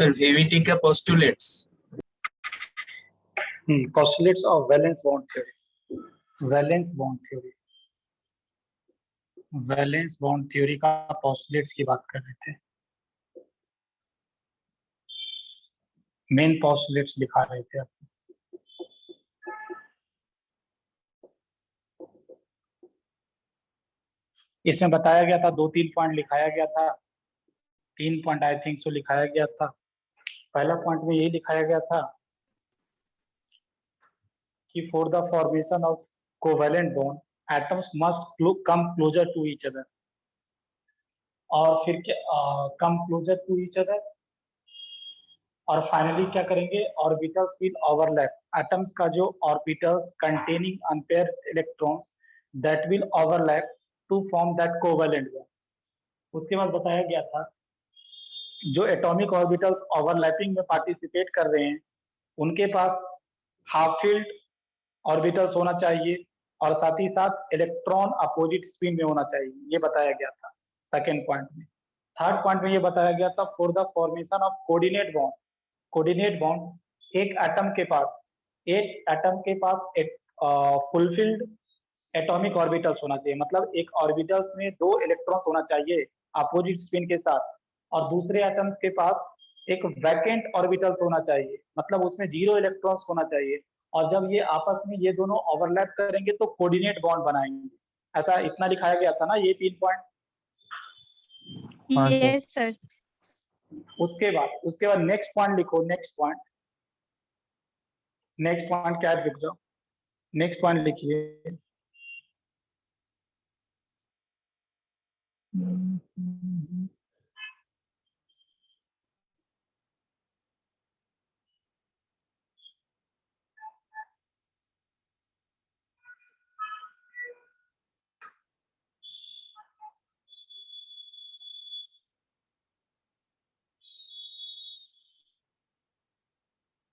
Sir VVT का postulates. Postulates of valence bond theory. Valence bond theory, valence bond theory का postulates की बात कर रहे थे। मेन पोस्टुलेट्स दिखा रहे थे आपको। इसमें बताया गया था, 2-3 पॉइंट लिखाया गया था, 3 पॉइंट आई थिंक सो लिखाया गया था। पहला पॉइंट में यही लिखाया गया था कि for the formation of covalent bond atoms must come closer to each other. और फिर come closer to each other, और फाइनली क्या करेंगे, ऑर्बिटल्स विल ओवरलैप। एटम्स का जो orbitals containing unpaired electrons that will overlap to form that covalent bond. उसके बाद बताया गया था जो एटॉमिक ऑर्बिटल्स ओवरलैपिंग में पार्टिसिपेट कर रहे हैं उनके पास हाफ फील्ड ऑर्बिटल्स होना चाहिए और साथ ही साथ इलेक्ट्रॉन अपोजिट स्पिन में होना चाहिए, ये बताया गया था सेकेंड पॉइंट में। थर्ड पॉइंट में ये बताया गया था for the formation of coordinate bond. Coordinate bond एक एटम के पास एक फुलफिल्ड एटॉमिक ऑर्बिटल्स होना चाहिए, मतलब एक ऑर्बिटल्स में 2 इलेक्ट्रॉन्स होना चाहिए अपोजिट स्पिन के साथ, और दूसरे एटम्स के पास एक वैकेंट ऑर्बिटल्स होना चाहिए, मतलब उसमें 0 इलेक्ट्रॉन्स होना चाहिए। और जब ये आपस में ये दोनों ओवरलैप करेंगे तो कोऑर्डिनेट बॉन्ड बनाएंगे। ऐसा इतना दिखाया गया था ना, ये 3 पॉइंट। Yes sir. उसके बाद नेक्स्ट पॉइंट लिखो। नेक्स्ट पॉइंट क्या है, लिख जाओ। नेक्स्ट पॉइंट लिखिए।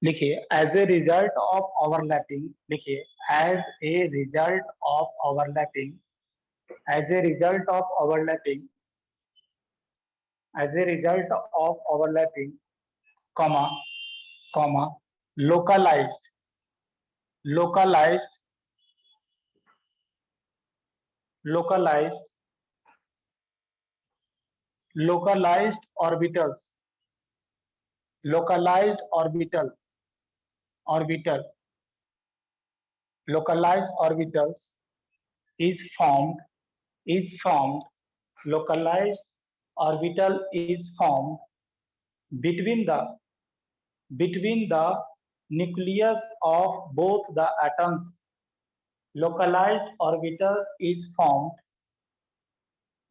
लिखिए as a result of overlapping, लिखिए as a result of overlapping, as a result of overlapping, as a result of overlapping, comma localized orbitals, localized orbitals is formed localized orbital is formed between the nucleus of both the atoms. Localized orbital is formed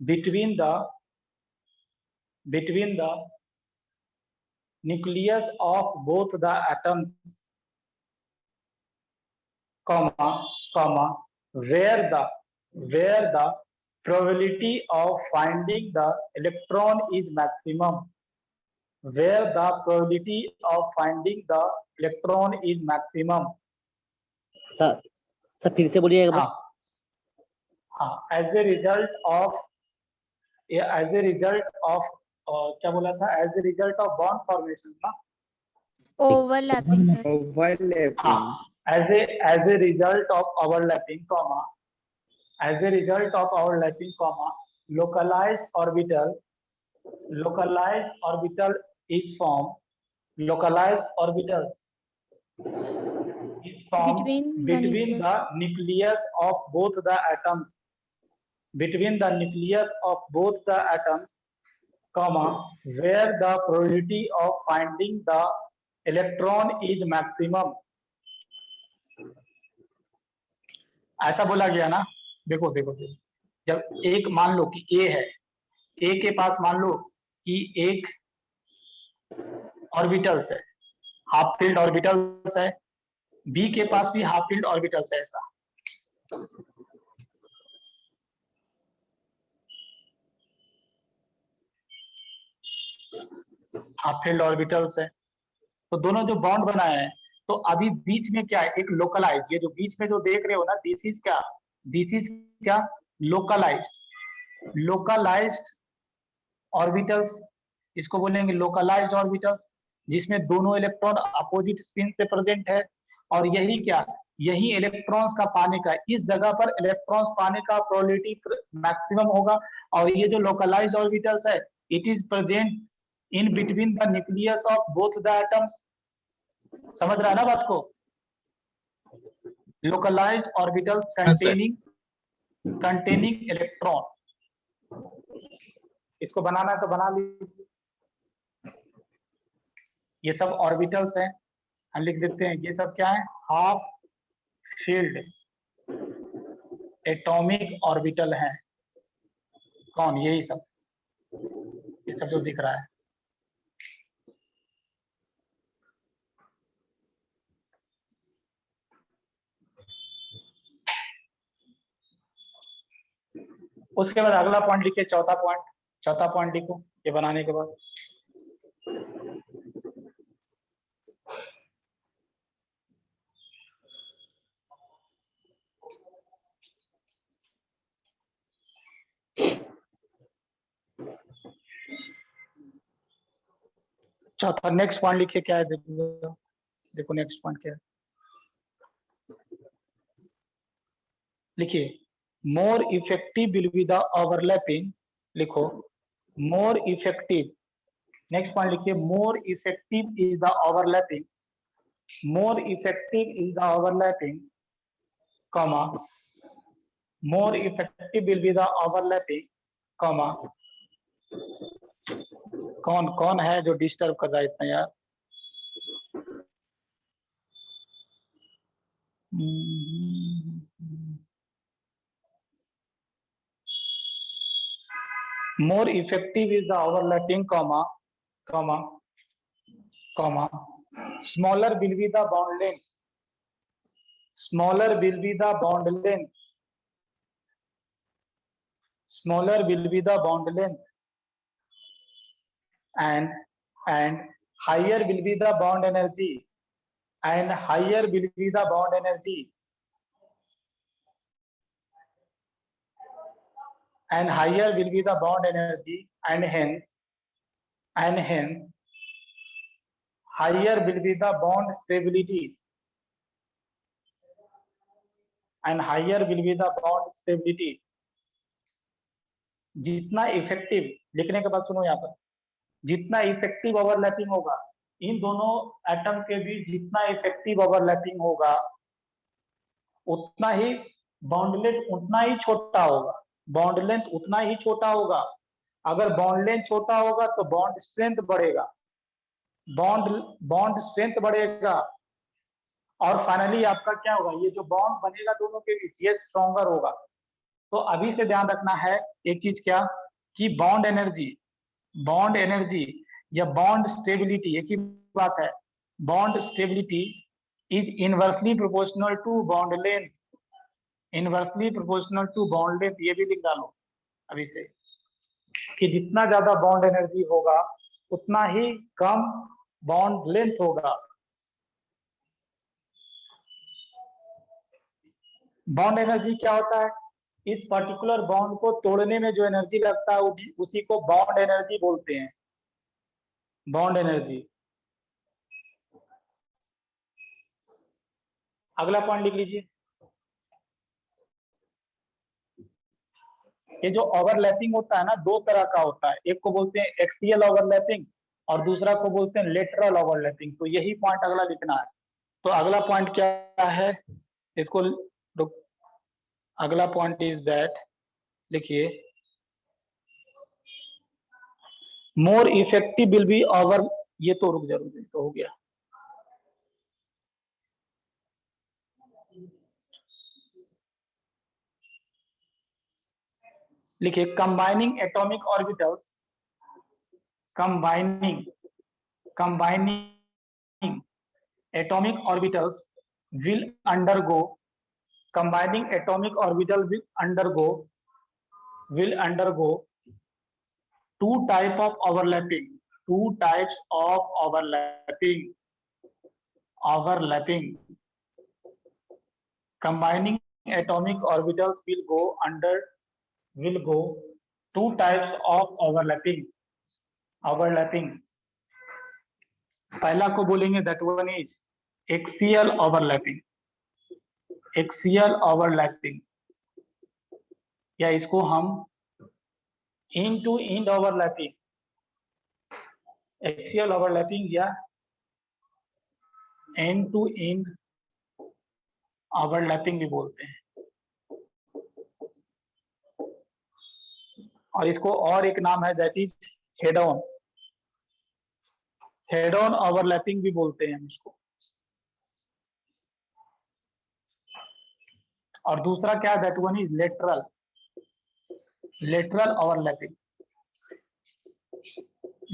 between the nucleus of both the atoms, where the probability of finding the electron is maximum, where the probability of finding the electron is maximum. Sir फिर से बोलिए एक बार। As a result of क्या बोला था, as a result of bond formation ना, overlapping sir. as a result of overlapping, localized orbital is formed, localized orbitals is formed between the nucleus of both the atoms, where the probability of finding the electron is maximum. ऐसा बोला गया ना। देखो जब एक मान लो कि ए है, ए के पास मान लो कि एक ऑर्बिटल्स है, हाफ फील्ड ऑर्बिटल्स है, बी के पास भी हाफ फील्ड ऑर्बिटल्स है, ऐसा हाफ फील्ड ऑर्बिटल्स है, तो दोनों जो बॉन्ड बनाए हैं, तो अभी बीच में क्या है, एक लोकलाइज, ये जो बीच में जो देख रहे हो ना, दिस इज क्या लोकलाइज्ड ऑर्बिटल्स, इसको बोलेंगे लोकलाइज्ड ऑर्बिटल्स। जिसमें दोनों इलेक्ट्रॉन अपोजिट स्पिन से प्रेजेंट है, और यही क्या, यही इलेक्ट्रॉन्स का पाने का, इस जगह पर इलेक्ट्रॉन्स पाने का प्रोबेबिलिटी मैक्सिमम होगा। और ये जो लोकलाइज ऑर्बिटल्स है, it is present in between the nucleus of both the atoms. समझ रहा है ना बात को? Localised orbital Yes, sir. Containing electron, इसको बनाना है तो बना लीजिए। ये सब ऑर्बिटल्स हैं, हम लिख देते हैं, ये सब क्या है, हाफ फील्ड एटॉमिक ऑर्बिटल है। कौन, यही सब, ये सब जो दिख रहा है। उसके बाद अगला पॉइंट लिखिए, चौथा पॉइंट लिखो ये बनाने के बाद। चौथा नेक्स्ट पॉइंट लिखिए, क्या है, देखो नेक्स्ट पॉइंट क्या है, लिखिए, more effective will be the overlapping, लिखो मोर इफेक्टिव। नेक्स्ट पॉइंट लिखिए, more effective is the overlapping, more effective is the overlapping, comma, more effective will be the overlapping, comma. कौन कौन है जो डिस्टर्ब कर रहा है इतना यार? More effective is the overlapping, comma, smaller will be the bond length, smaller will be the bond length, smaller will be the bond length, and higher will be the bond energy, and higher will be the bond energy, and higher will be the bond energy, and hence higher will be the bond stability, and higher will be the bond stability। जितना effective, लिखने के बाद सुनो यहाँ पर, जितना effective overlapping होगा इन दोनों एटम के बीच, जितना इफेक्टिव ओवरलैपिंग होगा उतना ही बॉन्ड लेंथ उतना ही छोटा होगा, बॉन्ड लेंथ उतना ही छोटा होगा। अगर बॉन्ड लेंथ छोटा होगा तो बॉन्ड स्ट्रेंथ बढ़ेगा, बॉन्ड स्ट्रेंथ बढ़ेगा, और फाइनली आपका क्या होगा, ये जो बॉन्ड बनेगा दोनों के बीच ये स्ट्रॉन्गर होगा। तो अभी से ध्यान रखना है एक चीज, क्या कि बॉन्ड एनर्जी या बॉन्ड स्टेबिलिटी एक ही बात है। Bond stability is inversely proportional to bond length, inversely proportional to bond length, ये भी लिख डालो अभी से, कि जितना ज्यादा बॉन्ड एनर्जी होगा उतना ही कम बॉन्ड लेंथ होगा। बॉन्ड एनर्जी क्या होता है, इस पर्टिकुलर बॉन्ड को तोड़ने में जो एनर्जी लगता है उसी को बॉन्ड एनर्जी बोलते हैं, बॉन्ड एनर्जी। अगला पॉइंट लिख लीजिए, ये जो ओवरलैपिंग होता है ना, दो तरह का होता है, एक को बोलते हैं एक्सियल ओवरलैपिंग और दूसरा को बोलते हैं लेटरल ओवरलैपिंग। तो यही पॉइंट अगला लिखना है। तो अगला पॉइंट क्या है, इसको अगला पॉइंट इज दैट, लिखिए, more effective will be over, ये तो रुक जा, तो हो गया, लिखिए, combining atomic orbitals, combining atomic orbitals will undergo, combining atomic orbital will undergo two types of overlapping, combining atomic orbitals will go two types of overlapping, पहला को बोलेंगे that one is axial overlapping, axial overlapping, या इसको हम end to end overlapping, axial overlapping या end to end overlapping भी बोलते हैं। और इसको और एक नाम है that is head on, head on overlapping भी बोलते हैं हम इसको। और दूसरा क्या है that one is lateral, lateral overlapping,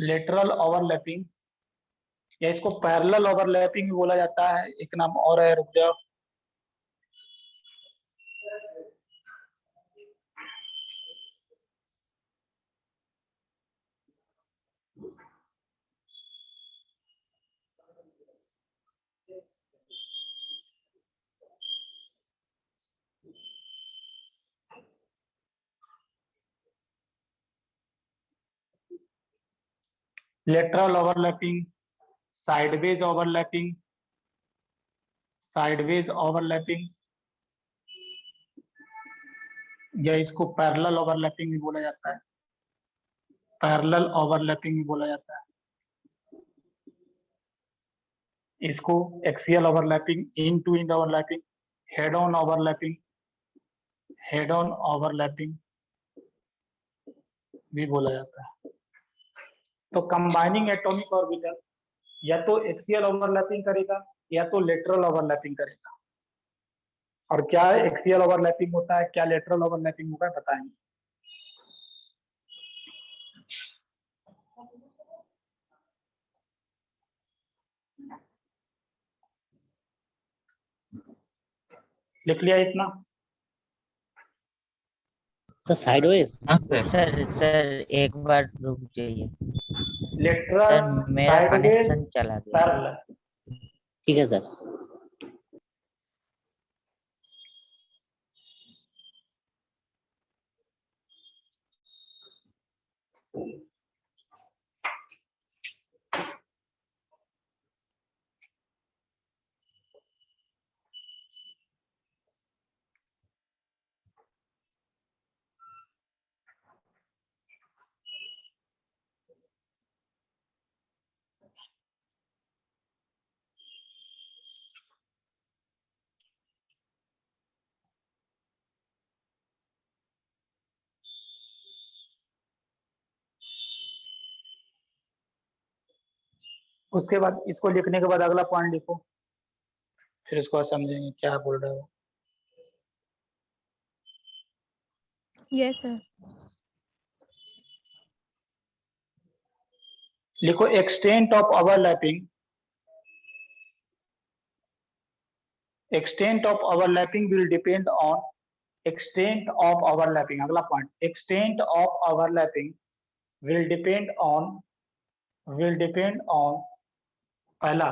lateral overlapping, या इसको पैरेलल ओवरलैपिंग भी बोला जाता है। एक नाम और है, रुक जाओ, lateral overlapping, sideways overlapping, sideways overlapping, या इसको पैरेलल ओवरलैपिंग भी बोला जाता है, पैरेलल ओवरलैपिंग भी बोला जाता है। इसको axial overlapping, end to end overlapping, head on overlapping, head on overlapping भी बोला जाता है। तो कंबाइनिंग एटॉमिक ऑर्बिटल या तो एक्सियल ओवरलैपिंग करेगा या तो लेटरल ओवरलैपिंग करेगा। और क्या एक्सियल ओवरलैपिंग होता है, क्या लेटरल ओवरलैपिंग होगा, बताएंगे। लिख लिया इतना? Sir sideways. हाँ सर। सर एक बार रुक जाइए लेटरल, सर, मेरा साइडवेज, कनेक्शन चला गया। पैरेलल। ठीक है सर। उसके बाद इसको लिखने के बाद अगला पॉइंट लिखो, फिर इसको समझेंगे क्या बोल रहे हो। Yes, sir. लिखो extent of overlapping, extent of overlapping will depend on extent of overlapping। अगला point, extent of overlapping will depend on पहला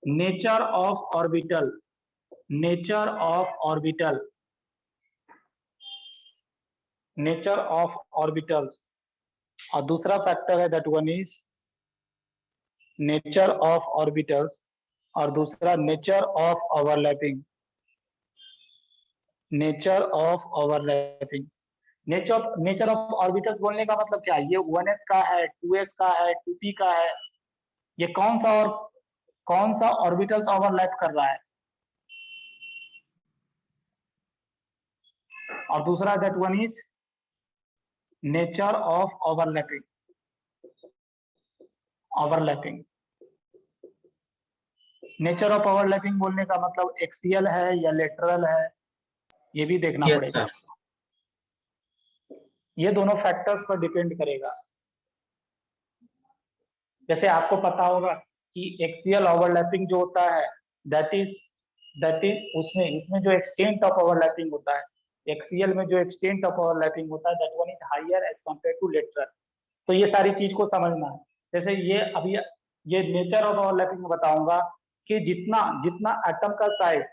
nature of orbital, nature of orbital, nature of orbitals। और दूसरा फैक्टर है that one is nature of orbitals, और दूसरा nature of overlapping, nature of overlapping. Nature of orbitals बोलने का मतलब क्या है, ये 1s का है, 2s का है, 2p का है, ये कौन सा ऑर्बिटल्स ओवरलैप कर रहा है। और दूसरा that one is nature of overlapping, overlapping. Nature of overlapping बोलने का मतलब एक्सियल है या लेटरल है, ये भी देखना Yes, पड़ेगा। sir. ये दोनों फैक्टर्स पर डिपेंड करेगा। जैसे आपको पता होगा कि एक्सियल ओवरलैपिंग जो होता है दैट इज उसमें इसमें जो एक्सटेंट ऑफ ओवरलैपिंग होता है, एक्सियल में जो एक्सटेंट ऑफ ओवरलैपिंग होता है that one is higher as compare to lateral. तो ये सारी चीज को समझना है। जैसे ये अभी ये नेचर ऑफ ओवरलैपिंग में बताऊंगा कि जितना एटम का साइज,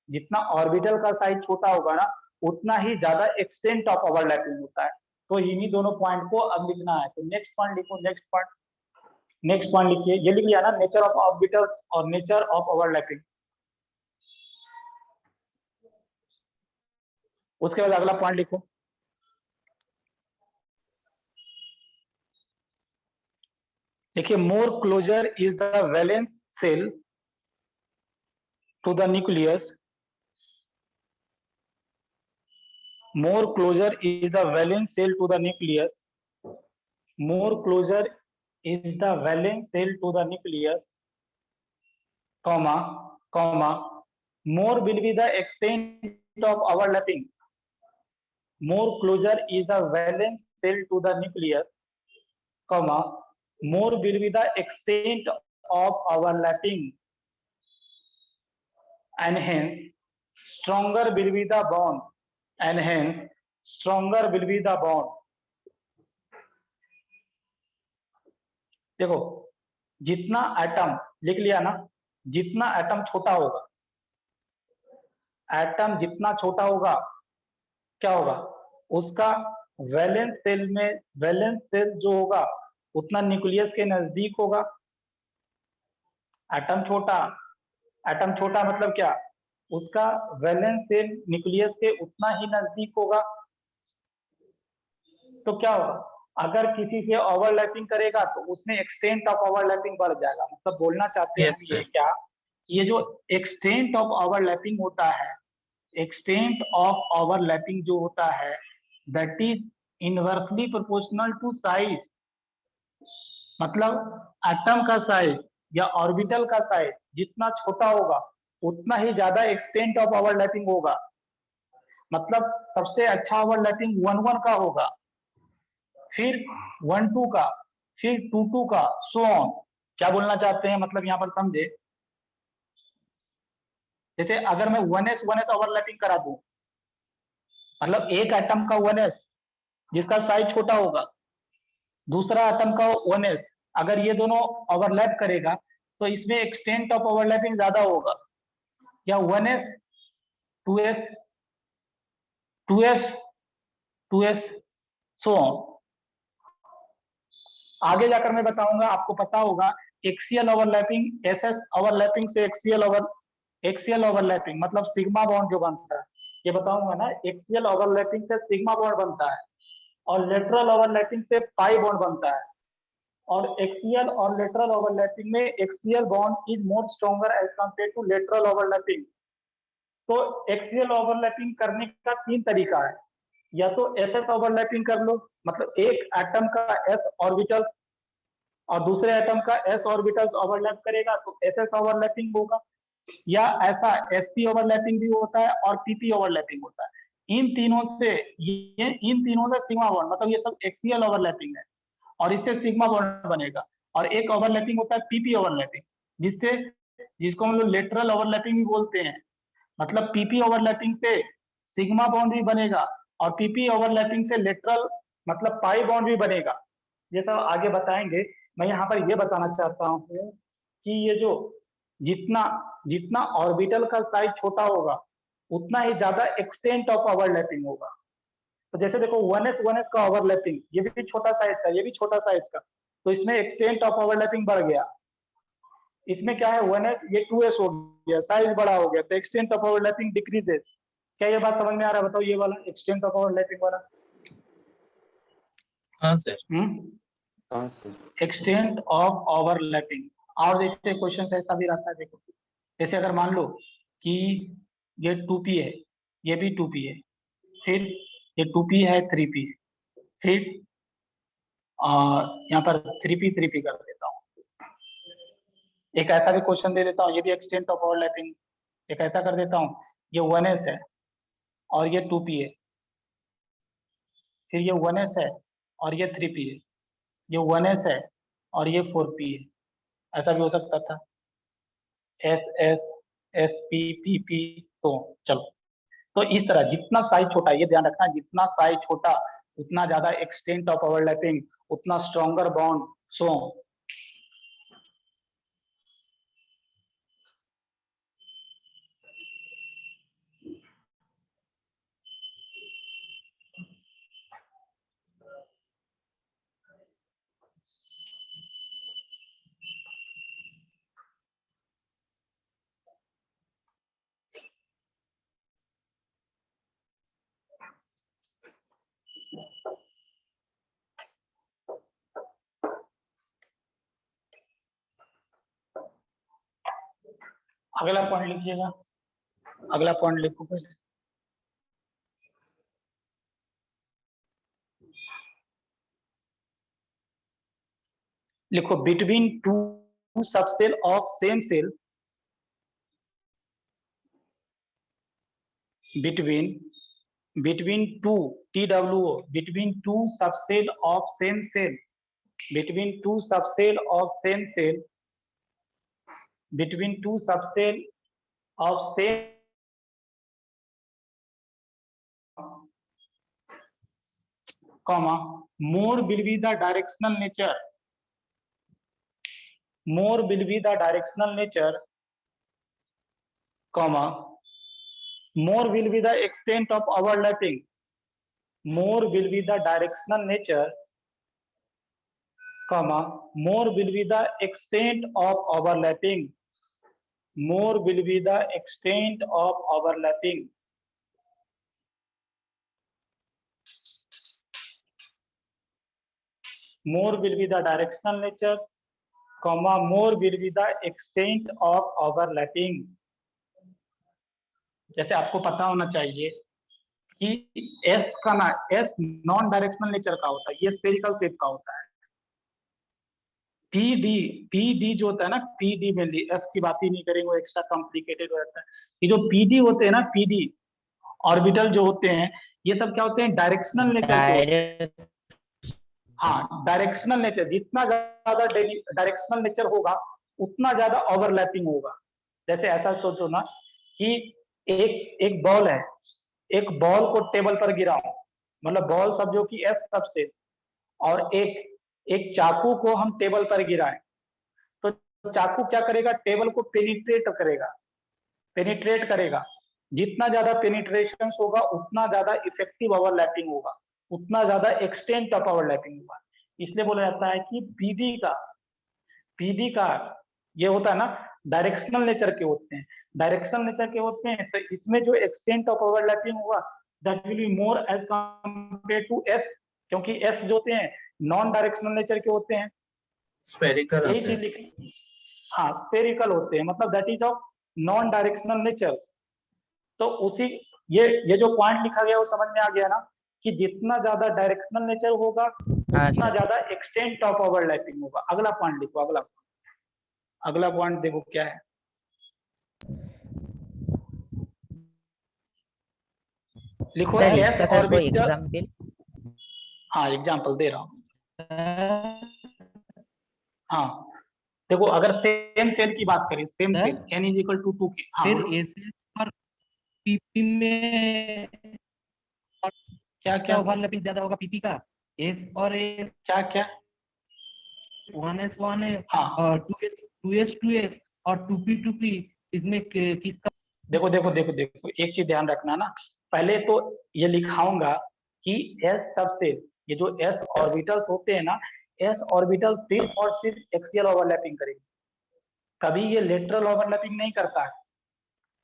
जितना ऑर्बिटल का साइज छोटा होगा ना, उतना ही ज्यादा एक्सटेंट ऑफ ओवरलैपिंग होता है। तो इन्हीं दोनों पॉइंट को अब लिखना है। तो नेक्स्ट पॉइंट लिखो, नेक्स्ट पॉइंट, नेक्स्ट पॉइंट लिखिए, ये लिख लिया ना, नेचर ऑफ ऑर्बिटल्स और नेचर ऑफ ओवरलैपिंग। उसके बाद अगला पॉइंट लिखो, देखिए more closer is the valence shell to the nucleus, more closer is the valence cell to the nucleus, more closer is the valence cell to the nucleus, comma comma more will be the extent of overlapping, more closer is the valence cell to the nucleus, comma more will be the extent of overlapping, and hence stronger will be the bond, and hence stronger will be the bond. देखो जितना atom, लिख लिया ना, जितना atom छोटा होगा, atom जितना छोटा होगा क्या होगा, उसका वैलेंस सेल में, वैलेंस सेल जो होगा उतना न्यूक्लियस के नजदीक होगा। एटम छोटा, एटम छोटा मतलब क्या, उसका वैलेंस सेल न्यूक्लियस के उतना ही नजदीक होगा। तो क्या होगा, अगर किसी से ओवरलैपिंग करेगा तो उसमें एक्सटेंट ऑफ ओवरलैपिंग बढ़ जाएगा। मतलब बोलना चाहते हैं Yes, हम ये sir. क्या, ये जो एक्सटेंट ऑफ ओवरलैपिंग होता है, एक्सटेंट ऑफ ओवरलैपिंग जो होता है that is inversely proportional to size. मतलब एटम का साइज या ऑर्बिटल का साइज जितना छोटा होगा उतना ही ज्यादा एक्सटेंट ऑफ ओवरलैपिंग होगा। मतलब सबसे अच्छा ओवरलैपिंग 1-1 का होगा, फिर 1-2 का, फिर 2-2 का, सो ऑन। क्या बोलना चाहते हैं, मतलब यहाँ पर समझे, जैसे अगर मैं 1s ओवरलैपिंग करा दूं, मतलब एक एटम का 1s जिसका साइज छोटा होगा, दूसरा एटम का 1s, अगर ये दोनों ओवरलैप करेगा तो इसमें एक्सटेंट ऑफ ओवरलैपिंग ज्यादा होगा, या 1s 2s 2s 2s so on. आगे जाकर मैं बताऊंगा, आपको पता होगा एक्सियल ओवरलैपिंग, एसएस ओवरलैपिंग से एक्सियल ओवरलैपिंग मतलब सिग्मा बॉन्ड जो बनता है, ये बताऊंगा ना, एक्सियल ओवरलैपिंग से सिग्मा बॉन्ड बनता है और लेटरल ओवरलैपिंग से पाई बॉन्ड बनता है। और एक्सियल और लेटरल ओवरलैपिंग में axial bond is more stronger as compare to lateral overlapping. तो एक्सियल ओवरलैपिंग करने का 3 तरीका है, या तो एसएस ओवरलैपिंग कर लो, मतलब एक एटम का एस ऑर्बिटल्स और दूसरे एटम का एस ऑर्बिटल्स ओवरलैप करेगा तो एसएस ओवरलैपिंग होगा, या ऐसा एसपी ओवरलैपिंग भी होता है और पीपी ओवरलैपिंग होता है। इन तीनों से सिग्मा बॉन्ड, मतलब ये सब एक्सियल ओवरलैपिंग है और इससे सिग्मा बॉन्ड बनेगा। और एक ओवरलैपिंग होता है पीपी ओवरलैपिंग, जिससे, जिसको हम लोग लेटरल ओवरलैपिंग भी बोलते हैं। मतलब पीपी ओवरलैपिंग से सिग्मा बॉन्ड भी बनेगा और पीपी ओवरलैपिंग से लेटरल मतलब पाई बॉन्ड भी बनेगा। ये सब आगे बताएंगे। मैं यहाँ पर ये बताना चाहता हूँ कि ये जो जितना जितना ऑर्बिटल का साइज छोटा होगा उतना ही ज्यादा एक्सटेंट ऑफ ओवरलैपिंग होगा। तो जैसे देखो 1s का ओवरलैपिंग, ये भी छोटा साइज का, ये भी छोटा साइज का, तो इसमें एक्सटेंट ऑफ ओवरलैपिंग बढ़ गया। इसमें क्या है 1s, ये 2s हो गया, साइज बड़ा हो गया, तो एक्सटेंट ऑफ ओवरलैपिंग डिक्रीजेस। क्या ये बात समझ में आ रहा है, बताओ, ये वाला एक्सटेंट ऑफ ओवरलैपिंग वाला। हाँ सर. हाँ सर. Extent of overlapping. और जैसे क्वेश्चन ऐसा भी रहता है, देखो जैसे अगर मान लो कि ये 2p है, ये भी 2p है, फिर ये 2p है, 3p है, फिर यहाँ पर 3p कर देता हूँ। एक ऐसा भी क्वेश्चन दे देता हूँ, ये भी एक्सटेंट ऑफ ओवरलैपिंग। एक ऐसा कर देता हूँ, ये 1s है और ये 2p है, फिर ये 1s है और ये 3p है, ये 1s है और ये 4p है। ऐसा भी हो सकता था, S S S P P P. तो चलो, तो इस तरह जितना साइज छोटा, ये ध्यान रखना, जितना साइज छोटा उतना ज्यादा एक्सटेंट ऑफ ओवरलैपिंग, उतना स्ट्रॉन्गर बॉन्ड, सो अगला पॉइंट लिखिएगा, अगला पॉइंट लिखो पहले। लिखो between two subshell of same shell, between two TWO between two subcell of same cell, between two subcell of same cell, between two subcell of same comma more will be the directional nature, more will be the directional nature, comma more will be the extent of overlapping, more will be the directional nature, comma more will be the extent of overlapping, more will be the extent of overlapping, more will be the directional nature, comma more will be the extent of overlapping। जैसे आपको पता होना चाहिए कि S का ना S non directional nature का होता है, ये स्फेरिकल शेप का होता है। PD जो होता है ना, PD मेनली, F की बात ही नहीं करेंगे, वो एक्स्ट्रा कॉम्प्लिकेटेड हो जाता है। ये जो PD होते हैं ना, PD ऑर्बिटल जो होते हैं, ये सब क्या होते हैं, डायरेक्शनल नेचर के होते हैं। डायरेक्ट हाँ, डायरेक्शनल नेचर, जितना ज्यादा डायरेक्शनल नेचर होगा उतना ज्यादा ओवरलैपिंग होगा। जैसे ऐसा सोचो ना कि एक बॉल है, एक बॉल को टेबल पर गिराओ, मतलब बॉल समझो कि एफ सबसे, और एक चाकू को हम टेबल पर गिराएं, तो चाकू क्या करेगा, टेबल को पेनिट्रेट करेगा। जितना ज्यादा पेनिट्रेशन होगा उतना ज्यादा इफेक्टिव ओवरलैपिंग होगा, उतना ज्यादा एक्सटेंट ऑफ ओवरलैपिंग होगा। इसलिए बोला जाता है कि पीडी का ये होता है ना, डायरेक्शनल नेचर के होते हैं, तो इसमें जो एक्सटेंट ऑफ ओवरलैपिंग होगा that will be more as compare to s, क्योंकि एस जो होते हैं नॉन डायरेक्शनल नेचर के होते हैं, स्फेरिकल यही चीज लिखी। हाँ, स्फेरिकल होते हैं, मतलब that is of non directional nature. तो उसी ये जो पॉइंट लिखा गया वो समझ में आ गया ना, कि जितना ज्यादा डायरेक्शनल नेचर होगा उतना ज्यादा एक्सटेंट ऑफ ओवरलैपिंग होगा। अगला पॉइंट लिखो, अगला पॉइंट देखो क्या है। लिखो एस ऑर्बिटल। एग्जाम्पल, हाँ एग्जाम्पल दे रहा हूँ। हाँ देखो, अगर सेम सेल की बात करें, same shell n is equal to 2 के, हाँ फिर एस और पीपी में क्या ओवरलैपिंग ज्यादा होगा पीपी का, एस और एस क्या 1s 1 हाँ और 2s और 2p इसमें किसका? देखो एक चीज ध्यान रखना ना, पहले तो ये लिखाऊंगा कि एस सबसेल, ये जो एस ऑर्बिटल्स होते हैं ना, एस ऑर्बिटल सिर्फ और सिर्फ एक्सियल ओवरलैपिंग करेगी, कभी ये लेटरल ओवरलैपिंग नहीं करता है।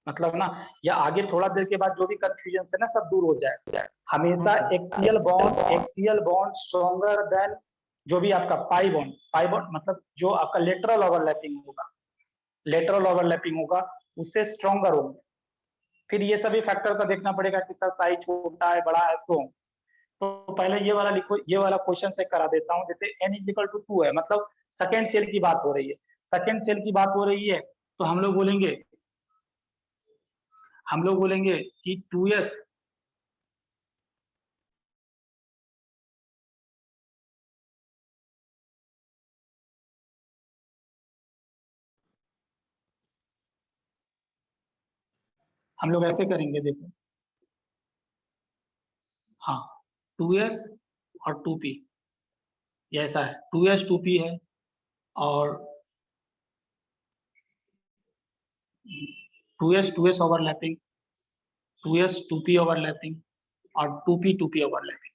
मतलब ना, या आगे थोड़ा देर के बाद जो भी कंफ्यूजन है ना, सब दूर हो जाए। हमेशा एक्सियल बॉन्ड स्ट्रॉन्गर देन जो भी आपका पाई बॉन्ड मतलब जो आपका लेटरल ओवरलैपिंग होगा उससे स्ट्रॉन्गर होंगे। फिर ये सभी फैक्टर का देखना पड़ेगा कि सर साइज छोटा है बड़ा है, तो पहले ये वाला लिखो, ये वाला क्वेश्चन से करा देता हूँ। जैसे n इज इक्वल टू 2 है, मतलब सेकेंड सेल की बात हो रही है, तो हम लोग बोलेंगे कि 2s हम लोग ऐसे करेंगे, देखो हाँ 2s और 2p, ये ऐसा है, 2s 2p है, और 2s overlapping, 2s 2p overlapping, और 2p 2p ओवरलैपिंग।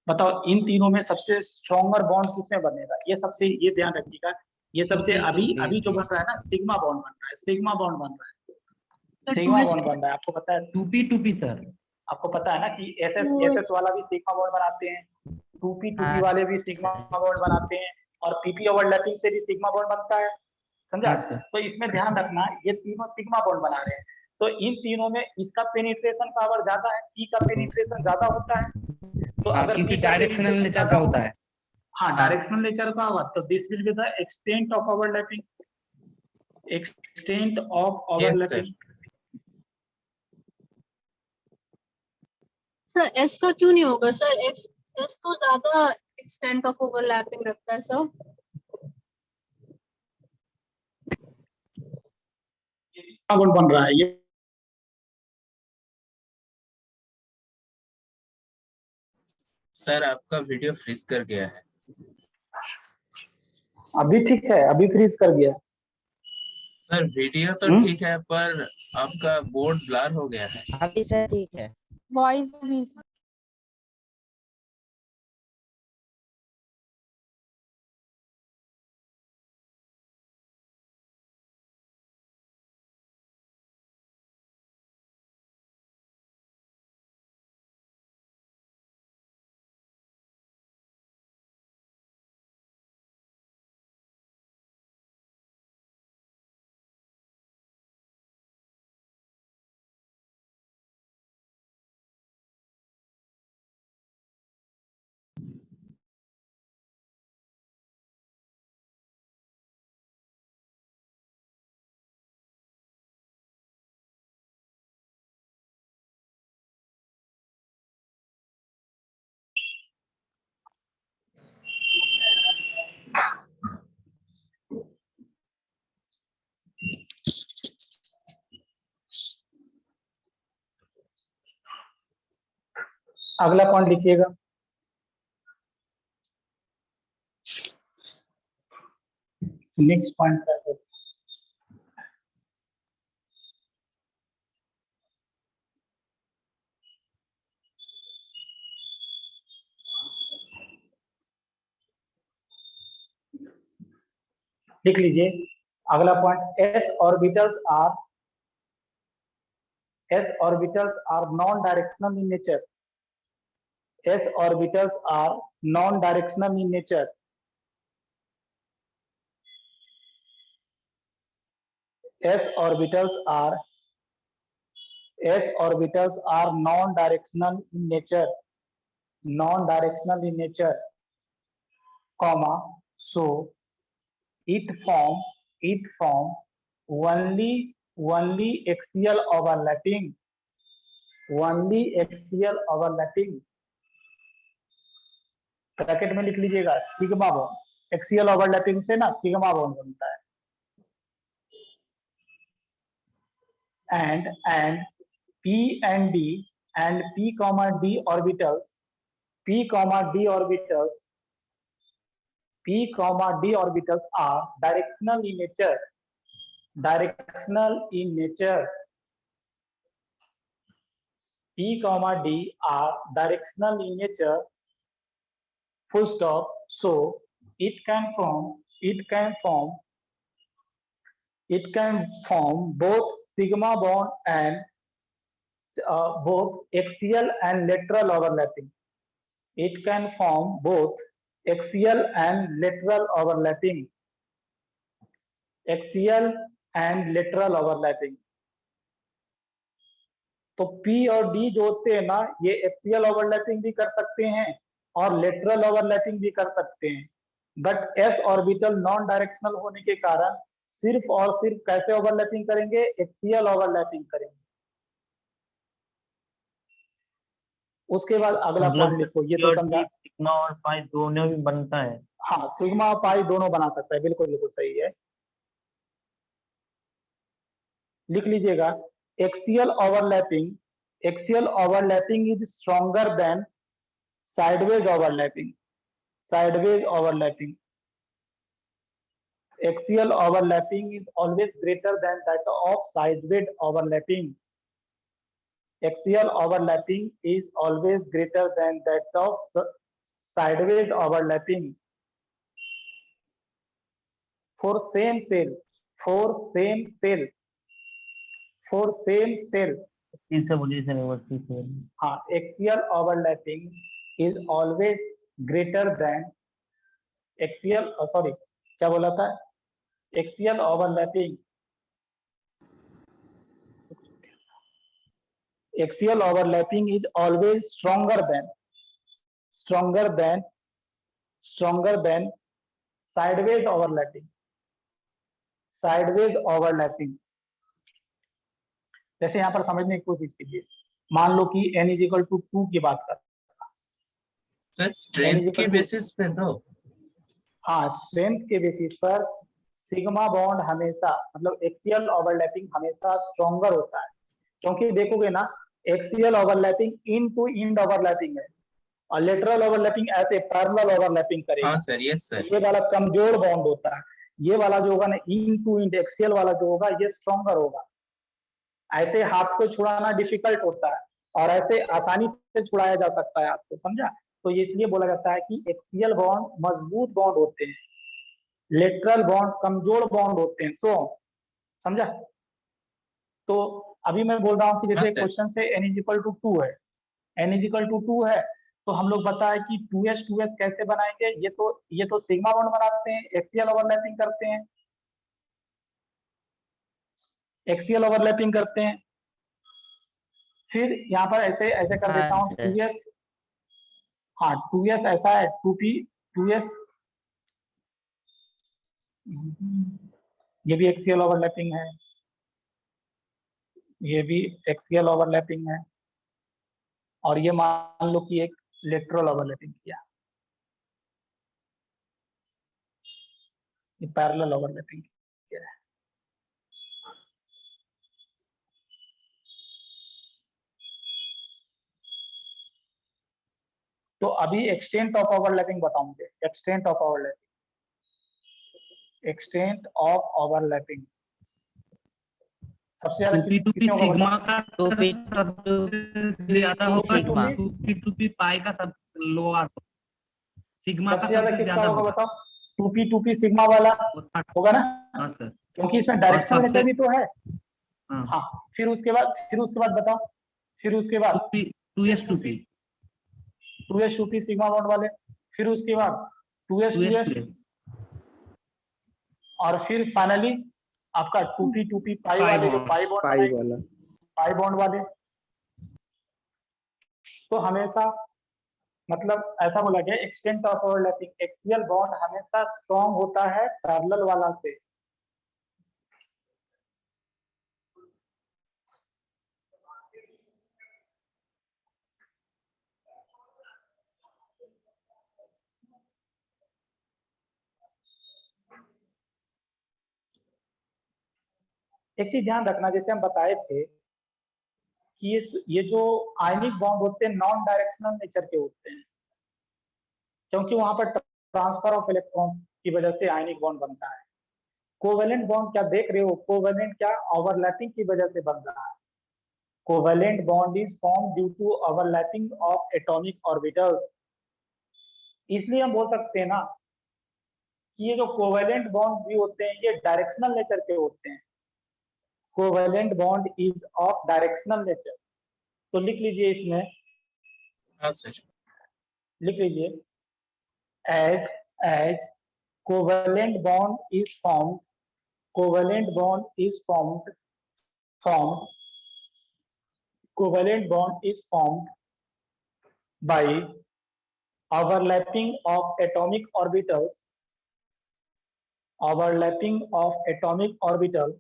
बताओ इन तीनों में सबसे स्ट्रॉन्गर बॉन्ड किसमें बनेगा? ये सबसे, ये ध्यान रखिएगा, ये सबसे अभी जो बन रहा है ना, सिग्मा बॉन्ड बन रहा है, आपको पता है 2p सर, आपको पता है ना कि एस वाला भी सिग्मा बॉन्ड बनाते हैं, 2p वाले भी सिग्मा बॉन्ड बनाते हैं, और पीपी ओवरलैपिंग से भी सिग्मा बॉन्ड बनता है। समझा? हाँ सर। तो इसमें ध्यान रखना ये तीनों सिग्मा बॉन्ड बना रहे हैं, तो इन तीनों में इसका पेनिट्रेशन पावर ज्यादा है, पी का पेनिट्रेशन ज्यादा होता है। तो हाँ, अगर क्योंकि पी का डायरेक्शनल penetration नेचर का ज्यादा होता है। हाँ डायरेक्शनल नेचर का होगा, तो this will be the extent of overlapping, extent of Yes, sir. Overlapping. Sir S का क्यों नहीं होगा सर? एस एस तो ज्यादा एक्सटेंट ऑफ ओवरलैपिंग रखता है सर। बॉन्ड बन रहा है ये। सर आपका वीडियो फ्रीज कर गया है। अभी ठीक है, अभी फ्रीज कर गया। सर वीडियो तो हम्म? ठीक है पर आपका बोर्ड ब्लर हो गया है। अभी सर ठीक है। वॉइस भी। अगला पॉइंट लिखिएगा। नेक्स्ट पॉइंट है लिख लीजिए। अगला point, s orbitals are non directional in nature। s orbitals are non directional in nature। s orbitals are non directional in nature, non directional in nature, comma, so it form only axial overlapping, only axial overlapping। Bracket में लिख लीजिएगा sigma bond. Axial overlapping से ना sigma bond बनता है। and p and d and p comma d orbitals, p comma d orbitals, p comma d orbitals are directional in nature, directional in nature। p comma d are directional in nature, full stop। so it can form both sigma bond and both axial and lateral overlapping। it can form both axial and lateral overlapping, axial and lateral overlapping। तो P और D जो होते हैं ना, ये axial overlapping भी कर सकते हैं और लेटरल ओवरलैपिंग भी कर सकते हैं, but s orbital non directional होने के कारण सिर्फ और सिर्फ कैसे ओवरलैपिंग करेंगे? एक्सियल ओवरलैपिंग करेंगे। उसके बाद अगला पॉइंट लिखो, ये तो समझा। सिग्मा और पाई दोनों भी बनता है। हाँ, सिग्मा और पाई दोनों बना सकता है, बिल्कुल बिल्कुल सही है। लिख लीजिएगा, axial overlapping is stronger than sideways overlapping, sideways overlapping. Axial overlapping is always greater than that of sideways overlapping. Axial overlapping is always greater than that of sideways overlapping. For same cell, तीसरे position है वो तीसरे। हाँ, axial overlapping is always greater than क्या बोला था? axial overlapping is always stronger than sideways overlapping. जैसे यहाँ पर समझने की कोशिश कीजिए, मान लो कि n इज इक्वल टू 2 की बात कर, सर स्ट्रेंथ के बेसिस पे तो हाँ स्ट्रेंथ के बेसिस पर सिग्मा बॉन्ड हमेशा मतलब एक्सियल ओवरलैपिंग हमेशा स्ट्रॉन्गर होता है, क्योंकि देखोगे ना axial overlapping end to end overlapping है और लेटरल ओवरलैपिंग ऐसे पैरेलल ओवरलैपिंग करेगा। हाँ सर, यस सर। ये वाला कमजोर बॉन्ड होता है, ये वाला जो होगा ना इन टू इंड एक्सियल वाला जो होगा ये स्ट्रॉन्गर होगा। ऐसे हाथ को छुड़ाना डिफिकल्ट होता है और ऐसे आसानी से छुड़ाया जा सकता है आपको, समझा? तो ये इसलिए बोला जाता है कि एक्सियल बॉन्ड मजबूत बॉन्ड होते हैं, लेटरल बॉन्ड कमजोर बॉन्ड होते हैं। तो समझा? तो अभी मैं बोल रहा हूँ कि जैसे हाँ, क्वेश्चन से n इज इक्वल टू 2 है, n इज इक्वल टू 2 है, तो हम लोग बताए कि 2s कैसे बनाएंगे। ये तो सिग्मा बॉन्ड बनाते हैं, एक्सियल ओवरलैपिंग करते हैं, एक्सियल ओवरलैपिंग करते हैं। फिर यहाँ पर ऐसे ऐसे कर देता हूँ 2s, हाँ 2s ऐसा है 2s ये भी एक्सियल ओवरलैपिंग है, ये भी एक्सियल ओवरलैपिंग है और ये मान लो कि एक लेटरल ओवरलैपिंग किया, ये पैरेलल ओवरलैपिंग किया है। तो अभी एक्सटेंट ऑफ ओवरलैपिंग बताऊंगे, एक्सटेंट ऑफ ओवरलैपिंग सबसे ज्यादा सिग्मा का टूपी सबसे ज्यादा होगा, सिग्मा। टूपी पाई का सब लोअर, सिग्मा का सबसे ज्यादा सबसे कितना ज्यादा होगा होगा। बताओ? टूपी सिग्मा वाला होगा ना, हाँ सर। क्योंकि इसमें डायरेक्शनल नेचर भी तो है। हाँ, हाँ फिर उसके बाद बताओ, फिर उसके बाद 2s 2s सिग्मा बॉन्ड वाले, फिर उसके बाद 2s और फिर फाइनली आपका 2p पाई वाले जो पाई बॉन्ड वाले। तो हमेशा मतलब ऐसा बोला गया extent of overlapping, axial bond हमेशा स्ट्रॉन्ग होता है पैरेलल वाला से। एक चीज ध्यान रखना, जैसे हम बताए थे कि ये जो आयनिक बॉन्ड होते हैं नॉन डायरेक्शनल नेचर के होते हैं, क्योंकि वहां पर ट्रांसफर ऑफ इलेक्ट्रॉन की वजह से आयनिक बॉन्ड बनता है। कोवेलेंट बॉन्ड क्या देख रहे हो, कोवेलेंट क्या ओवरलैपिंग की वजह से बन रहा है। Covalent bond is form due to overlapping of atomic orbitals. इसलिए हम बोल सकते हैं ना कि ये जो कोवेलेंट बॉन्ड भी होते हैं ये डायरेक्शनल नेचर के होते हैं। Covalent bond is of directional nature. तो लिख लीजिए इसमें, हाँ सर, लिख लीजिए as covalent bond is formed, covalent bond is formed covalent bond is formed by overlapping of atomic orbitals, overlapping of atomic orbital,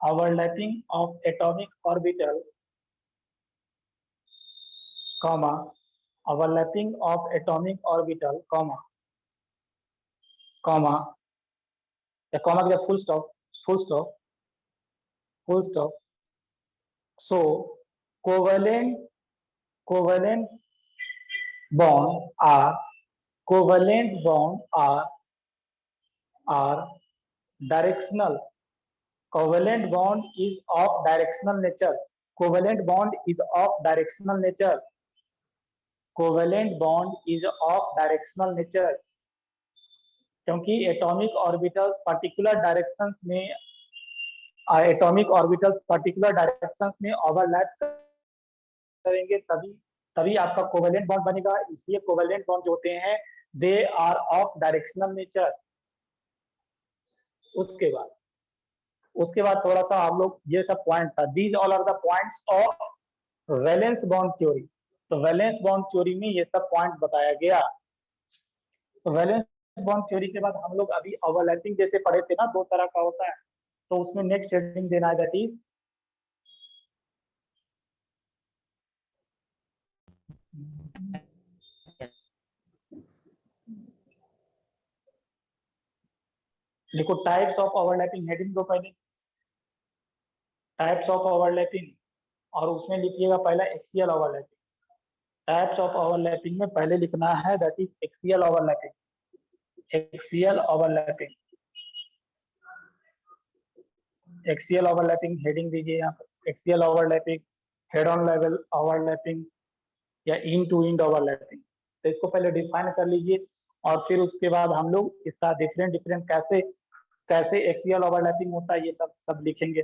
overlapping of atomic orbital, comma, overlapping of atomic orbital, comma, comma, the comma is a full stop, full stop, full stop. So covalent bond are directional. Covalent bond is of directional nature. Covalent bond is of directional nature. Covalent bond is of directional nature. क्योंकि atomic orbitals particular directions में overlap करेंगे, तभी आपका covalent bond बनेगा। इसलिए covalent bond जो होते हैं they are of directional nature. उसके बाद थोड़ा सा हम लोग ये सब पॉइंट था, these all are the points of valence bond theory. तो वैलेंस बॉन्ड थ्योरी में ये सब पॉइंट बताया गया। तो वैलेंस बॉन्ड थ्योरी के बाद हम लोग अभी ओवरलैपिंग जैसे पढ़े थे ना, 2 तरह का होता है, तो उसमें नेक्स्ट हेडिंग देना है, दैट इज लिखो टाइप्स ऑफ ओवरलैपिंग, हेडिंग दो पहले, टाइप्स ऑफ ओवरलैपिंग, और उसमें लिखिएगा पहला axial overlapping. Types of overlapping में पहले लिखना है that is axial overlapping, axial overlapping, axial overlapping heading दीजिए यहाँ पर, axial overlapping, head on level overlapping या इन टू इंड ओवरलैपिंग। तो इसको पहले डिफाइन कर लीजिए और फिर उसके बाद हम लोग इसका डिफरेंट कैसे एक्सियल ओवरलैपिंग होता है ये सब लिखेंगे।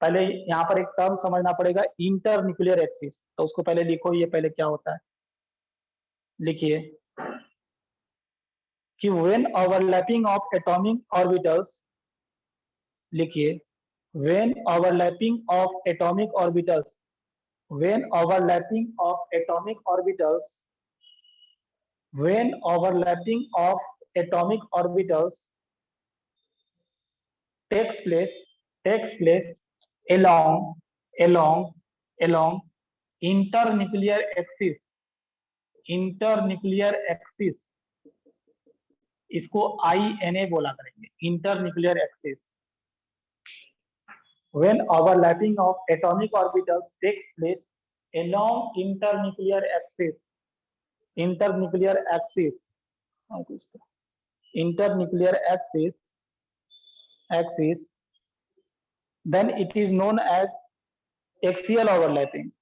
पहले यहाँ पर एक टर्म समझना पड़ेगा, इंटर न्यूक्लियर एक्सिस, तो उसको पहले लिखो, ये पहले क्या होता है लिखिए कि when overlapping of atomic orbitals, लिखिए when overlapping of atomic orbitals, when overlapping of atomic orbitals, when overlapping of atomic orbitals takes place along internuclear axis, इसको INA बोला करेंगे, internuclear axis. When overlapping of atomic orbitals takes place along internuclear axis, then it is known as axial overlapping.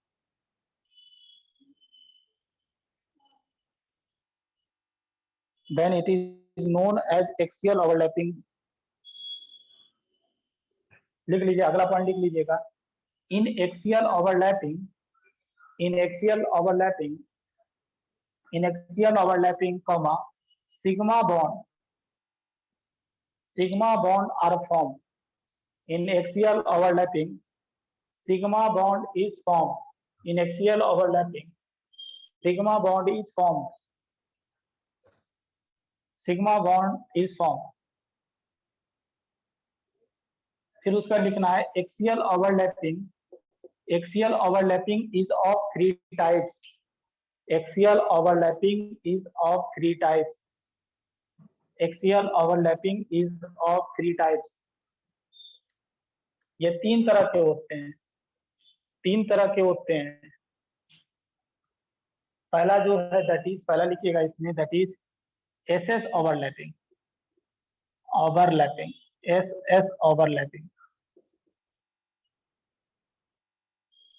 Then it is known as axial overlapping. लिख लीजिए, अगला point लिख लीजिएगा, in axial overlapping comma sigma bond are form, in axial overlapping sigma bond is form, in axial overlapping sigma bond is form. फिर उसका लिखना है axial overlapping is of 3 types, axial overlapping is of 3 types, axial overlapping is of 3 types. ये 3 तरह के होते हैं, पहला जो है दैट इज, पहला लिखिएगा इसमें that is SS overlapping, SS overlapping,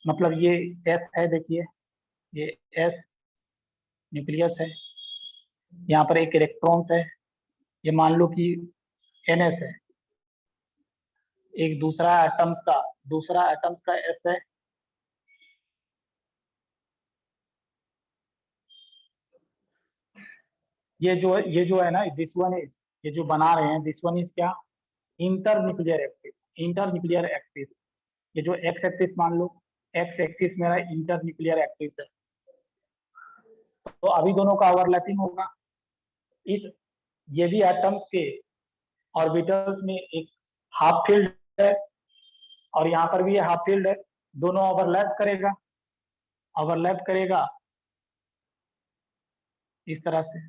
मतलब ये S है, देखिए ये S न्यूक्लियस है, यहाँ पर एक इलेक्ट्रॉन्स है, ये मान लो कि NS है, एक दूसरा एटम्स का S है, ये जो है ना, दिस वन इज, ये जो बना रहे हैं दिस वन इज क्या, इंटरन्यूक्लियर एक्सिस। ये जो एक्स एक्सिस मान लो, एक्स एक्सिस मेरा इंटरन्यूक्लियर एक्सिस है, तो अभी दोनों का ओवरलैपिंग होगा। ये भी एटम्स के ऑर्बिटल्स में एक हाफ फील्ड है और यहाँ पर भी ये हाफ फील्ड है, दोनों ओवरलैप करेगा इस तरह से।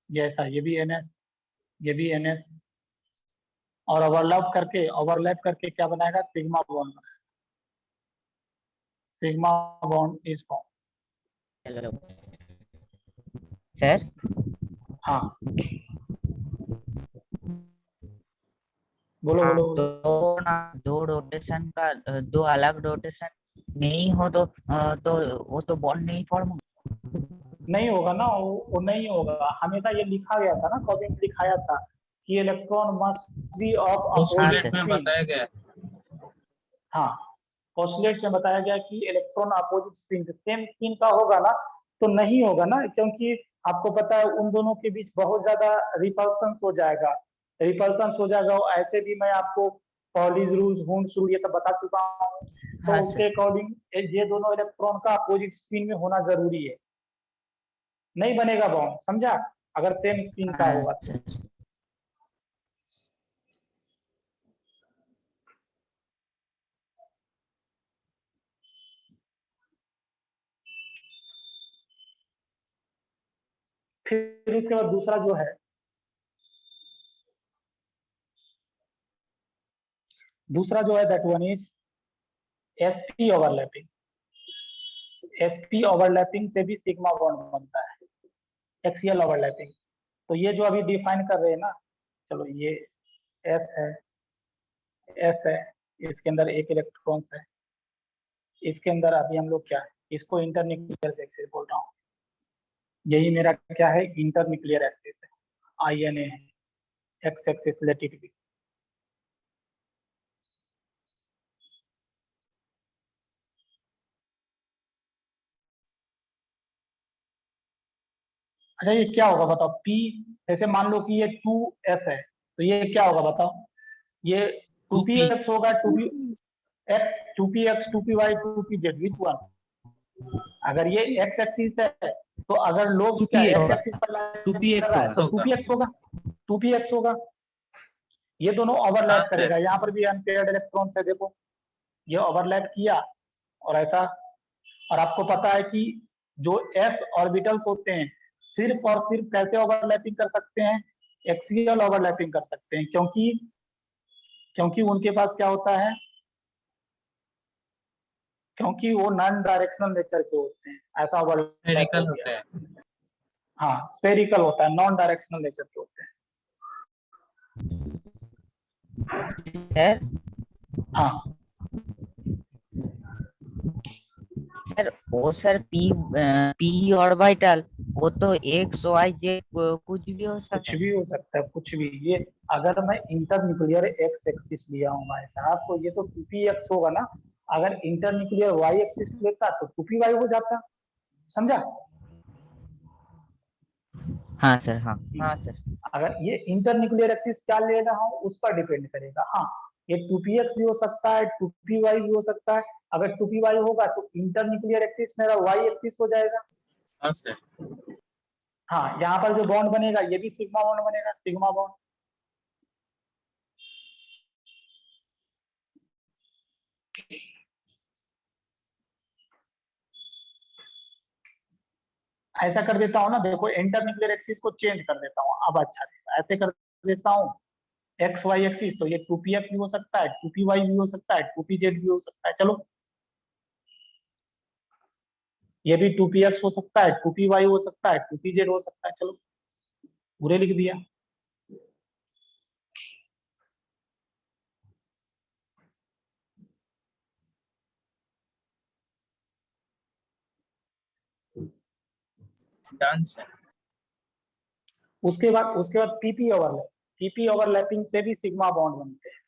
जैसा ये भी NS, ये भी NS, और ओवरलैप करके क्या बनाएगा, sigma bond is form. Sir हाँ बोलो। दो रोटेशन का, दो अलग रोटेशन नहीं हो तो वो तो बॉन्ड नहीं फॉर्म नहीं होगा ना, वो नहीं होगा। हमेशा ये लिखा गया था ना, कॉपी में दिखाया था कि इलेक्ट्रॉन मस्ट बी ऑफ उस बुलेट में बताया गया। हाँ, पोस्टुलेट्स में बताया गया कि electron opposite spin same spin का होगा ना, तो नहीं होगा ना, क्योंकि आपको पता है उन दोनों के बीच बहुत ज्यादा रिपल्सन हो जाएगा, और ऐसे भी मैं आपको पॉलीज रूल, हुंस रूल ये सब बता चुका हूँ। तो हाँ उसके सर। अकॉर्डिंग ये दोनों इलेक्ट्रॉन का अपोजिट स्पिन में होना जरूरी है, नहीं बनेगा बॉन्ड, समझा, अगर सेम स्पिन का हाँ होगा तो। सर। फिर उसके बाद दूसरा जो है, that one is sp overlapping. sp overlapping से भी सिग्मा बॉन्ड बनता है, एक्सियल ओवरलैपिंग। तो ये जो अभी डिफाइन कर रहे हैं ना, चलो ये s है, इसके अंदर एक इलेक्ट्रॉन है, इसके अंदर अभी हम लोग क्या है, इसको इंटरन्यूक्लियर एक्सिस बोल रहा हूँ, यही मेरा क्या है, इंटरन्यूक्लियर एक्सिस है, INA है, एक्स एक्सिस लैटिट्यूड। अच्छा ये क्या होगा बताओ, P, जैसे मान लो कि ये 2s है, तो ये क्या होगा बताओ, ये 2px होगा, 2px, 2px, 2py, 2pz, which one? अगर ये x एक्सिस है, तो अगर लोग क्या 2px x होगा, एक्सिस पर line 2px कर रहा है, तो होगा। 2px होगा, 2px होगा। ये दोनों हाँ ओवरलैप सर। करेगा, यहाँ पर भी अनपेयर्ड इलेक्ट्रॉन है, देखो ये ओवरलैप किया और ऐसा। और आपको पता है कि जो s ऑर्बिटल्स होते हैं सिर्फ और सिर्फ कैसे ओवरलैपिंग कर सकते हैं, एक्सियल ओवरलैपिंग कर सकते हैं, क्योंकि उनके पास क्या होता है, क्योंकि वो नॉन डायरेक्शनल नेचर के होते हैं, ऐसा ओवरलैप हो मेडिकल गया। होता है। हाँ स्फेरिकल होता है, नॉन डायरेक्शनल नेचर के होते हैं। सर हाँ सर वो सर पी ऑर्बिटल, वो तो एक्स वाई जेड कुछ भी हो सकता कुछ है। भी हो सकता है, कुछ भी। ये अगर मैं इंटरन्यूक्लियर एक्स एक्सिस लिया हूँ भाई साहब, तो ये तो 2px होगा ना, अगर इंटरन्यूक्लियर वाई एक्सिस लेता तो 2py हो जाता, समझा? हाँ सर। हाँ हाँ सर। अगर ये इंटरन्यूक्लियर एक्सिस क्या ले रहा हूँ उस पर डिपेंड करेगा। हाँ ये 2px भी हो सकता है, 2py भी हो सकता है। अगर 2py होगा तो इंटरन्यूक्लियर एक्सिस मेरा वाई एक्सिस हो जाएगा। हाँ सर। हाँ यहाँ पर जो बॉन्ड बनेगा ये भी सिग्मा बॉन्ड बनेगा, सिग्मा बॉन्ड। ऐसा कर देता हूँ ना, देखो इंटरन्यूक्लियर एक्सिस को चेंज कर देता हूँ, अब अच्छा रहेगा, ऐसे कर देता हूँ एक्स वाई एक्सिस, तो ये 2px भी हो सकता है, 2py भी हो सकता है, 2pz भी हो सकता है। चलो ये भी 2px हो सकता है, 2py हो सकता है, 2pz हो सकता है। चलो पूरे लिख दिया। Done sir. उसके बाद पीपी ओवरलैपिंग से भी सिग्मा बॉन्ड बनते हैं।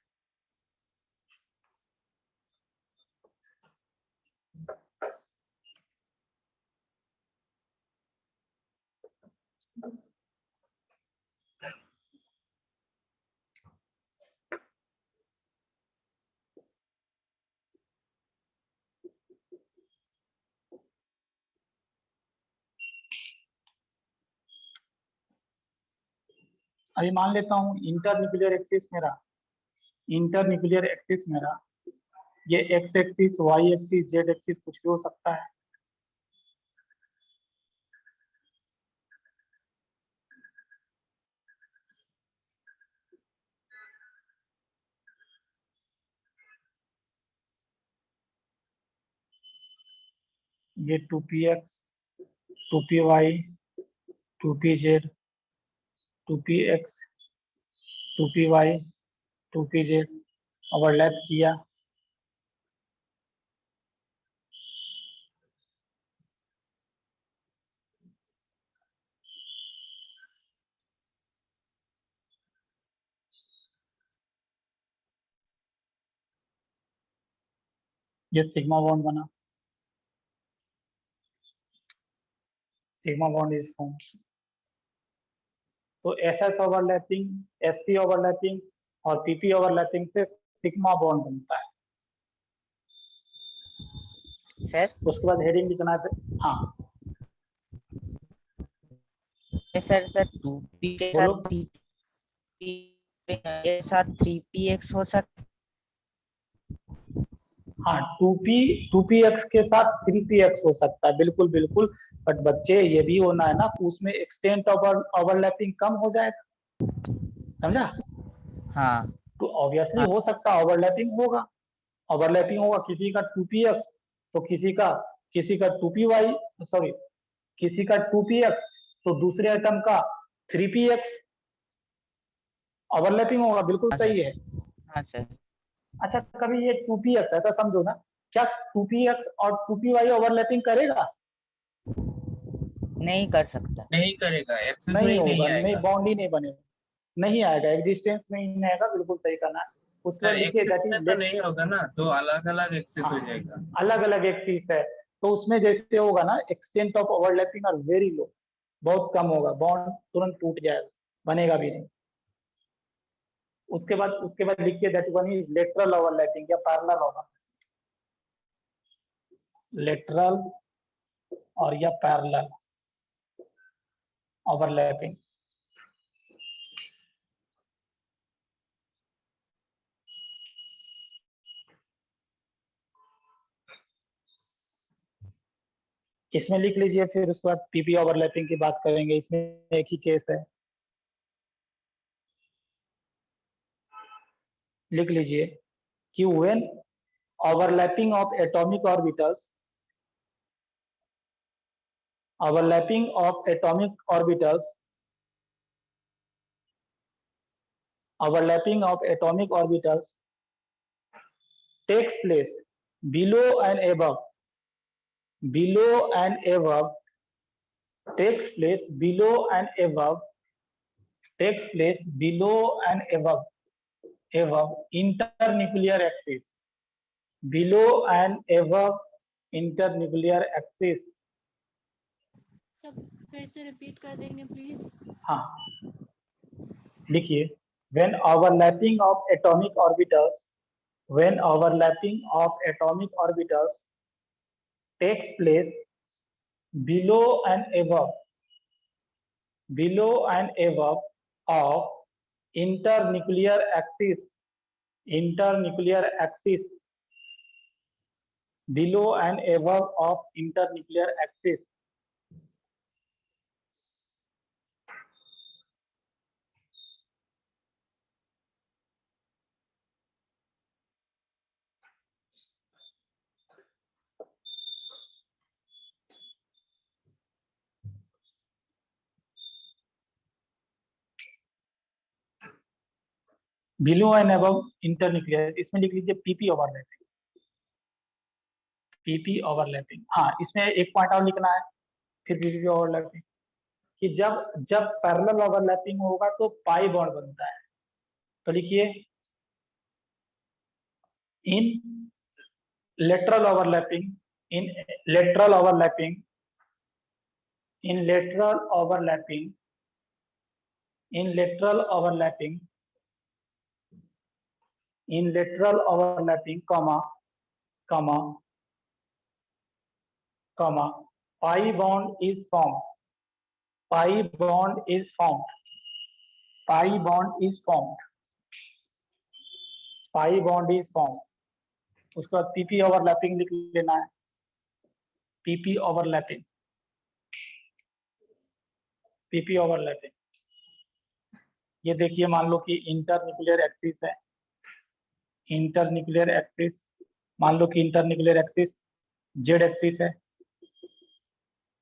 अभी मान लेता हूँ इंटरन्यूक्लियर एक्सिस मेरा ये x axis, y axis, z axis कुछ भी हो सकता है। ये 2px, 2py, 2pz, 2px, 2py, 2pz overlap किया। ये सिग्मा बॉन्ड बना, सिग्मा बॉन्ड इज फॉर्म। तो एसएस ओवरलैपिंग, एसपी ओवरलैपिंग और पीपी ओवरलैपिंग से सिग्मा बॉन्ड बनता है। सर उसके बाद हेडिंग लिखना है। हाँ सर सर 2p के बोलो। साथ 3p के साथ 3px हो सकता। हाँ 2px के साथ 3px हो सकता है, बिल्कुल बिल्कुल। बट बच्चे ये भी होना है ना, उसमें एक्सटेंट ओवरलैपिंग कम हो जाएगा, समझा? हाँ तो ऑब्वियसली हो सकता है ओवरलैपिंग होगा, ओवरलैपिंग होगा। किसी का 2px तो किसी का 2py, सॉरी किसी का 2px तो दूसरे आइटम का 3px ओवरलैपिंग होगा, बिल्कुल हाँ सही सर। है। हाँ सर। अच्छा कभी ये 2px ऐसा समझो ना, क्या 2px और 2py ओवरलैपिंग करेगा? नहीं कर सकता। नहीं करेगा, एक्सेस में नहीं ही नहीं होगा, नहीं आएगा। बॉन्ड ही नहीं बनेगा, नहीं आएगा, एग्जिस्टेंस में ही नहीं आएगा, बिल्कुल सही करना है। उसके सर बाद लिखिए एक्सेस दैट में इज तो नहीं होगा ना, तो अलग अलग एक्सेस हो हाँ, जाएगा। अलग अलग एक चीज है। तो उसमें जैसे होगा ना, extent of overlapping are very low, बहुत कम होगा, बॉन्ड तुरंत टूट जाएगा, बनेगा भी नहीं। उसके बाद लिखिए that one is lateral overlapping या पैरेलल ओवरलैपिंग, लेटरल और या पैरेलल ओवरलैपिंग। इसमें लिख लीजिए, फिर उसके बाद पीपी ओवरलैपिंग की बात करेंगे। इसमें एक ही केस है, लिख लीजिए कि when overlapping of atomic orbitals, overlapping of atomic orbitals, overlapping of atomic orbitals takes place below and above, below and above, takes place below and above, takes place below and above internuclear axis, below and above internuclear axis। सब फिर से repeat कर देंगे please. हाँ लिखिए, when overlapping of atomic orbitals, when overlapping of atomic orbitals takes place below and above of internuclear axis, internuclear axis, below and above of internuclear axis। Below and above internuclear, इसमें लिख लीजिए PP overlapping, PP overlapping. हाँ इसमें एक point और लिखना है, फिर पीपी ओवरलैपिंग, कि जब जब पैरेलल ओवरलैपिंग होगा तो पाई बॉन्ड बनता है। तो लिखिए in lateral overlapping, in lateral overlapping, in lateral overlapping, in lateral overlapping, in lateral overlapping, comma, pi bond is formed, pi bond is formed, pi bond is formed, pi bond is formed। उसके बाद PP overlapping लिख लेना है, PP overlapping, PP overlapping. ये देखिए मान लो कि internuclear axis है, इंटरन्यूक्लियर एक्सिस, मान लो कि इंटरन्यूक्लियर एक्सिस जेड एक्सिस है,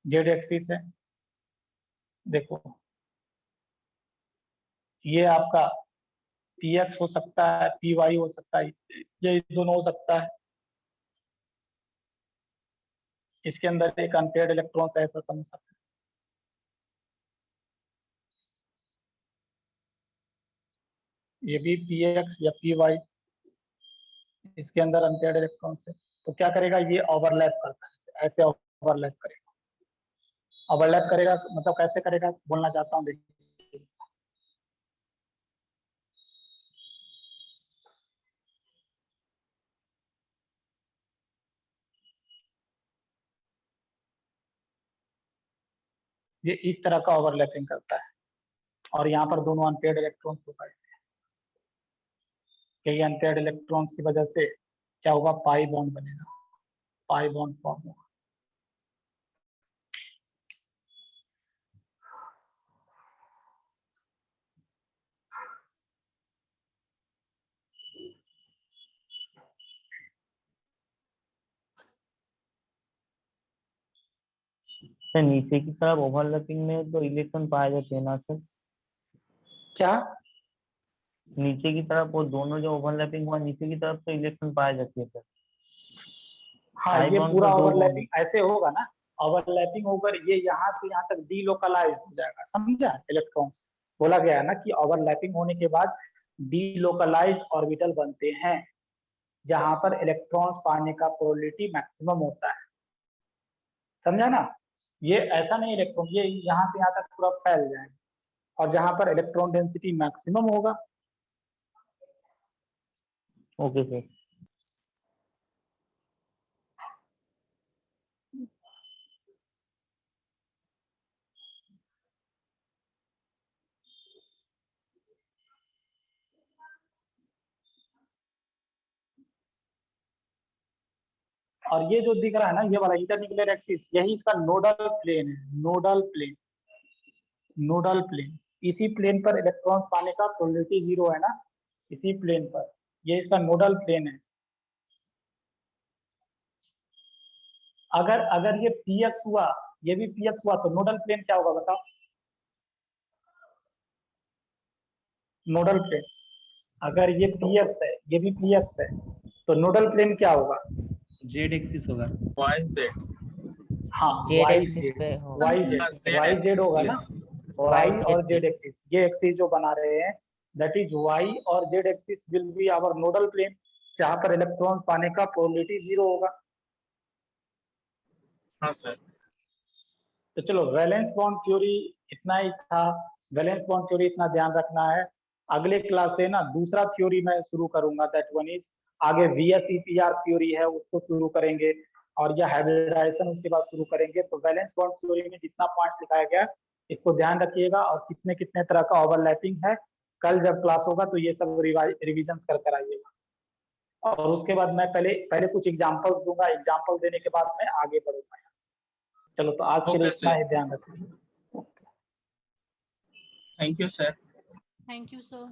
जेड एक्सिस है। देखो ये आपका px हो सकता है, py हो सकता है, ये दोनों हो सकता है। इसके अंदर एक अनपेयर्ड इलेक्ट्रॉन है, ऐसा समझ सकते हैं। ये भी px या py, इसके अंदर अनपेयर्ड इलेक्ट्रॉन है। तो क्या करेगा, ये ओवरलैप करता है, ऐसे ओवरलैप करेगा। ओवरलैप करेगा मतलब कैसे करेगा बोलना चाहता हूँ, देखिए ये इस तरह का ओवरलैपिंग करता है, और यहाँ पर दोनों अनपेयर्ड इलेक्ट्रॉन्स होगा इसे, यही अनपेयर्ड इलेक्ट्रॉन्स की वजह से क्या होगा, पाई बॉन्ड बनेगा, पाई बॉन्ड फॉर्म होगा। सर नीचे की तरफ ओवरलैपिंग में तो इलेक्ट्रॉन पाए जाते हैं ना सर? क्या, नीचे की तरफ वो दोनों जो ओवरलैपिंग हुआ नीचे की तरफ तो इलेक्ट्रॉन पाए जाती है सर। हाँ पाई ये बॉन्ड पूरा तो दो ओवरलैपिंग ऐसे होगा ना, ओवरलैपिंग होकर ये यहाँ से यहाँ तक डीलोकलाइज हो जाएगा, समझा, इलेक्ट्रॉन्स बोला गया है ना कि ओवरलैपिंग होने के बाद डीलोकलाइज्ड ऑर्बिटल बनते हैं, जहां पर इलेक्ट्रॉन्स पाने का प्रोबेबिलिटी मैक्सिमम होता है, समझा ना। ये ऐसा नहीं इलेक्ट्रॉन ये यहाँ से यहाँ तक पूरा फैल जाएगा, और जहां पर इलेक्ट्रॉन डेंसिटी मैक्सिमम होगा। Okay sir. और ये जो दिख रहा है ना, ये वाला इंटरन्यूक्लियर एक्सिस, यही इसका नोडल प्लेन है, नोडल प्लेन, नोडल प्लेन। इसी प्लेन पर इलेक्ट्रॉन पाने का प्रोबेबिलिटी 0 है ना, इसी प्लेन पर, ये इसका नोडल प्लेन है। अगर अगर ये पीएक्स हुआ, ये भी पीएक्स हुआ, तो नोडल प्लेन क्या होगा बताओ, नोडल प्लेन अगर ये पीएक्स है, ये भी पीएक्स है, तो नोडल प्लेन क्या होगा, जेड एक्सिस होगा। YZ। हाँ जेड वाई एक्सिस जेड, पे हो वाई हाँ, जेड, वाई जेड होगा ना, yes। वाई Y और Z जेड एक्सिस, ये एक्सिस जो बना रहे हैं, दैट इज वाई और z axis will be our nodal plane, जहां पर इलेक्ट्रॉन पाने का प्रोबेबिलिटी 0 होगा। हाँ सर। तो चलो वैलेंस बॉन्ड थ्योरी इतना ही था, वैलेंस बॉन्ड थ्योरी इतना ध्यान रखना है। अगले क्लास से ना दूसरा थ्योरी मैं शुरू करूंगा, दैट वन इज, आगे VSEPR थ्योरी है उसको शुरू करेंगे, और यह हाइब्रिडाइजेशन उसके बाद शुरू करेंगे। तो वैलेंस बॉन्ड थ्योरी में जितना पॉइंट्स लिखाया गया इसको ध्यान रखिएगा, और कितने कितने तरह का ओवरलैपिंग है, कल जब क्लास होगा तो ये सब रिविजन कर आइएगा। और उसके बाद मैं पहले पहले कुछ एग्जांपल्स दूंगा, एग्जांपल देने के बाद मैं आगे बढ़ूंगा यहाँ से। चलो तो आज के लिए Okay, इतना sir. ही, ध्यान रखिए। Thank you, sir. Thank you, sir.